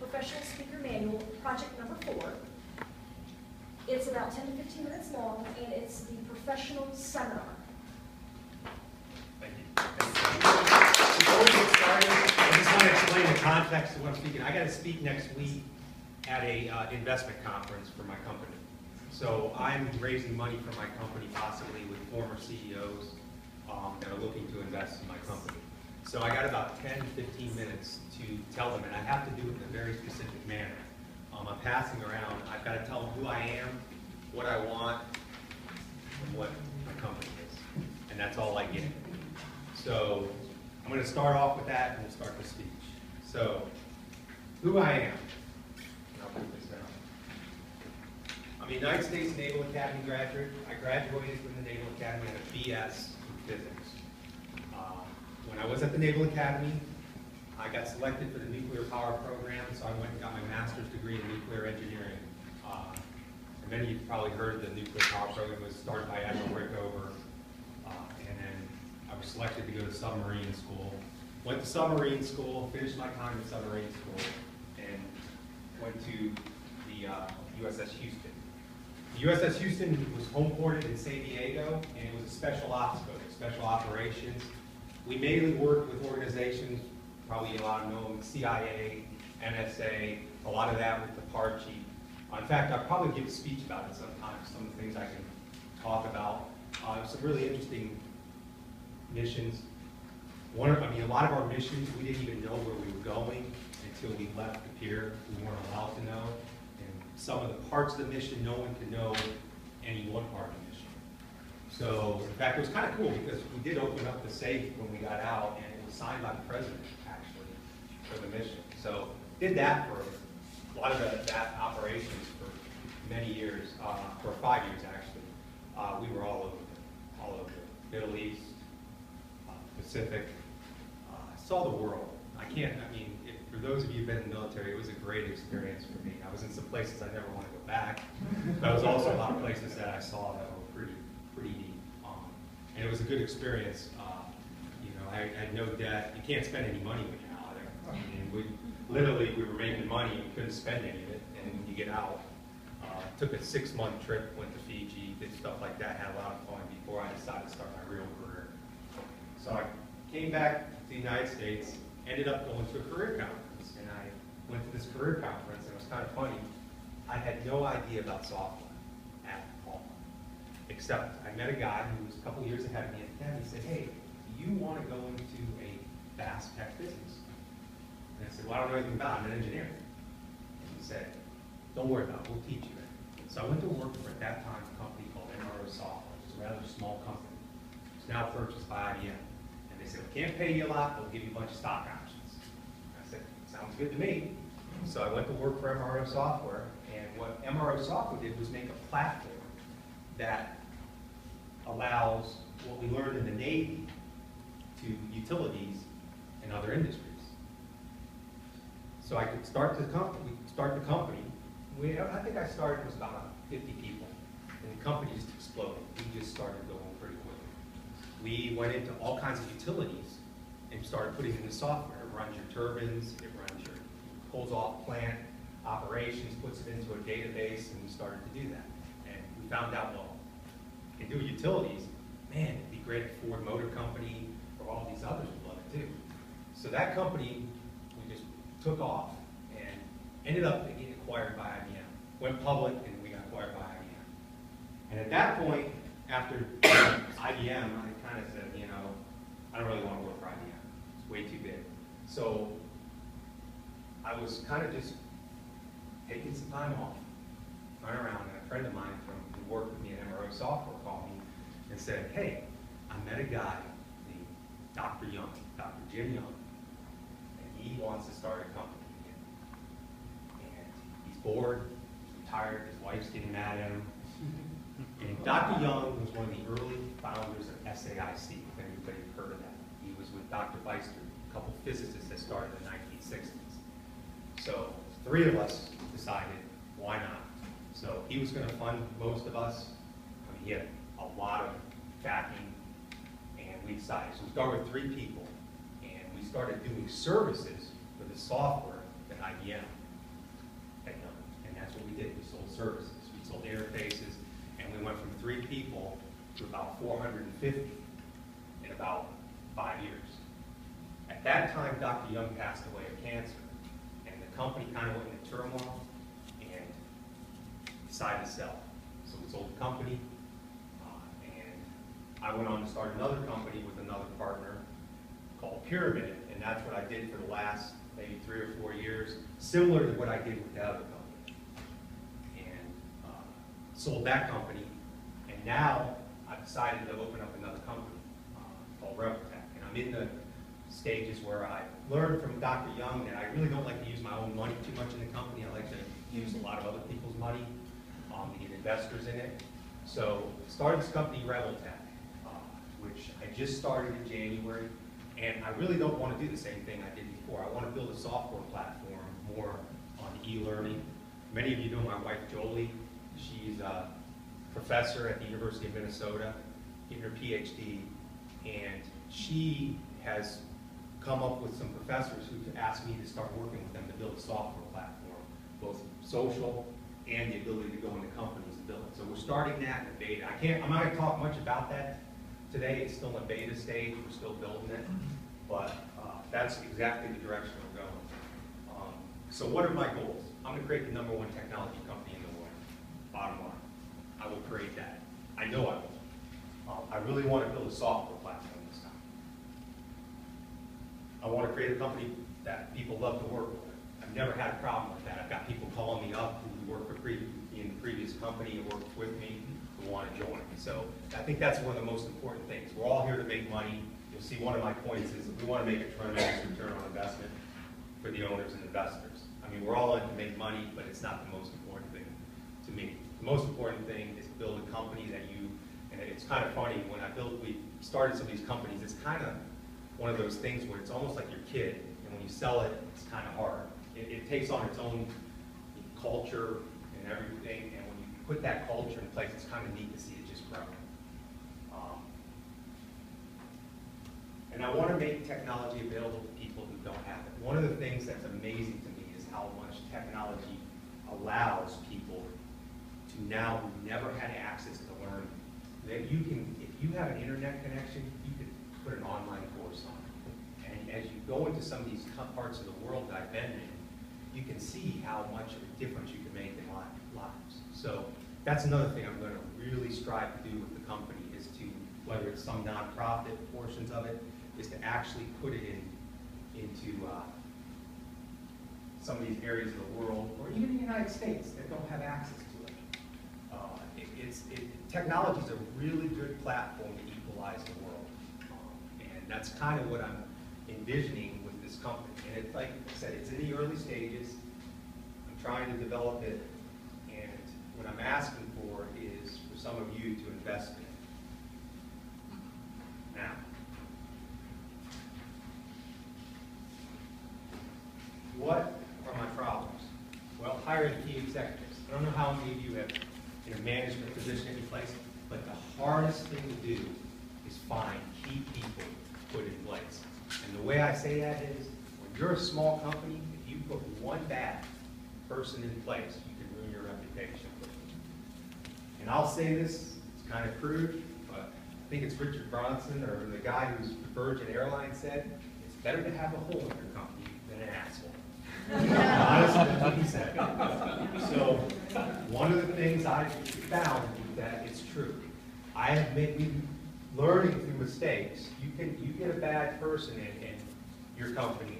Professional Speaker Manual, project number 4. It's about 10 to 15 minutes long, and it's the professional seminar. Thank you. Before we get started, I just want to explain the context of what I'm speaking. I got to speak next week at a investment conference for my company. So I'm raising money for my company, possibly with former CEOs that are looking to invest in my company. So I got about 10 to 15 minutes to tell them, and I have to do it in a very specific manner. I'm passing around, I've got to tell them who I am, what I want, and what my company is. And that's all I get. So I'm going to start off with that, and we'll start the speech. So, who I am. I'll put this down. I'm a United States Naval Academy graduate. I graduated from the Naval Academy with a BS in physics. When I was at the Naval Academy, I got selected for the nuclear power program, so I went and got my master's degree in nuclear engineering. And many of you probably heard the nuclear power program was started by Admiral Rickover, and then I was selected to go to submarine school. Went to submarine school, finished my time at submarine school, and went to the USS Houston. The USS Houston was homeported in San Diego, and it was a special ops boat, special operations. We mainly worked with organizations, probably a lot of them, CIA, NSA, a lot of that with the par chief. In fact, I'll probably give a speech about it sometime, some of the things I can talk about. Some really interesting missions. A lot of our missions, we didn't even know where we were going until we left the pier. We weren't allowed to know. And some of the parts of the mission, no one could know any one part of the mission. So, in fact, it was kind of cool because we did open up the safe when we got out, and it was signed by the president, actually, for the mission. So, did that for a lot of that operations for many years, for 5 years, actually. We were all over the Middle East, Pacific, saw the world. For those of you who've been in the military, it was a great experience for me. I was in some places I never want to go back, but there was also a lot of places that I saw that were pretty neat. And it was a good experience. I had no debt. You can't spend any money when you're out there. We were making money, we couldn't spend any of it, and when you get out, took a 6-month trip, went to Fiji, did stuff like that, had a lot of fun before I decided to start my real career. So I came back to the United States, ended up going to a career conference, and I went to this career conference, and it was kind of funny. I had no idea about software at all, except I met a guy who was a couple years ahead of me at the time. He said, "Hey, do you want to go into a fast tech business?" And I said, "Well, I don't know anything about it. I'm an engineer." And he said, "Don't worry about it. We'll teach you it." So I went to work for, at that time, a company called MRO Software. It's a rather small company. It's now purchased by IBM. And they said, "We can't pay you a lot, but we'll give you a bunch of stock options." I said, "Sounds good to me." So I went to work for MRO Software, and what MRO Software did was make a platform that allows what we learned in the Navy to utilities and other industries. So I could start the company. I think I started, it was about 50 people, and the company just exploded. We just started going pretty quickly. We went into all kinds of utilities and started putting in the software. It runs your turbines, pulls off plant operations, puts it into a database, and we started to do that. And we found out, well, you can do utilities, man, it'd be great at Ford Motor Company, or all these others would love it too. So that company, we just took off and ended up getting acquired by IBM. Went public and we got acquired by IBM. And at that point, after IBM, I kind of said, I don't really want to work for IBM. It's way too big. So I was kind of just taking some time off, running around, and a friend of mine who worked with me at MRO Software called me and said, "Hey, I met a guy named Dr. Young, Dr. Jim Young, and he wants to start a company again. And he's bored, he's retired, his wife's getting mad at him." And Dr. Young was one of the early founders of SAIC, if anybody heard of that. He was with Dr. Beister, a couple physicists that started in the 1960s. So 3 of us decided, why not? So he was going to fund most of us. He had a lot of backing, and we decided. So we started with 3 people, and we started doing services for the software at IBM. 450 in about 5 years. At that time, Dr. Young passed away of cancer, and the company kind of went into turmoil and decided to sell. So we sold the company, and I went on to start another company with another partner called Pyramid, and that's what I did for the last maybe 3 or 4 years, similar to what I did with the other company. And sold that company, and now I've decided to open up another company called Reveltech. And I'm in the stages where I learned from Dr. Young that I really don't like to use my own money too much in the company. I like to use a lot of other people's money to get investors in it. So started this company, Reveltech, which I just started in January. And I really don't want to do the same thing I did before. I want to build a software platform more on e-learning. Many of you know my wife, Jolie. She's a professor at the University of Minnesota, getting her PhD. And she has come up with some professors who've asked me to start working with them to build a software platform, both social and the ability to go into companies and build it. So we're starting that in the beta. I'm not going to talk much about that today. It's still in beta stage. We're still building it. But that's exactly the direction we're going. So what are my goals? I'm going to create the #1 technology company in the world. Bottom line. I will create that. I know I will. I really want to build a software platform this time. I want to create a company that people love to work with. I've never had a problem with that. I've got people calling me up who work in the previous company and worked with me who want to join. So I think that's one of the most important things. We're all here to make money. You'll see one of my points is that we want to make a tremendous return on investment for the owners and investors. I mean, we're all in to make money, but it's not the most important thing to me. The most important thing is to build a company that and it's kind of funny, we started some of these companies, it's kind of one of those things where it's almost like your kid, and when you sell it, it's kind of hard. It takes on its own culture and everything, and when you put that culture in place, it's kind of neat to see it just grow. And I want to make technology available to people who don't have it. One of the things that's amazing to me is how much technology allows people to now who never had access to learn. That you can, if you have an internet connection, you can put an online course on. And as you go into some of these parts of the world that I've been in, you can see how much of a difference you can make in lives. So that's another thing I'm going to really strive to do with the company is to, whether it's some nonprofit portions of it, is to actually put it into some of these areas of the world, or even in the United States, that don't have access to it. Technology is a really good platform to equalize the world, and that's kind of what I'm envisioning with this company. And it's like I said, it's in the early stages. I'm trying to develop it, and what I'm asking for is for some of you to invest in it. Now, what are my problems? Well, hiring key executives. I don't know how many of you have in a management position any place, but the hardest thing to do is find key people to put in place. And the way I say that is, when you're a small company, if you put one bad person in place, you can ruin your reputation. And I'll say this, it's kind of crude, but I think it's Richard Branson, or the guy who's Virgin Airlines said, it's better to have a hole in your company than an asshole. Honestly, that's what he said. So one of the things I've found is that it's true. I have made learning through mistakes. You get a bad person in your company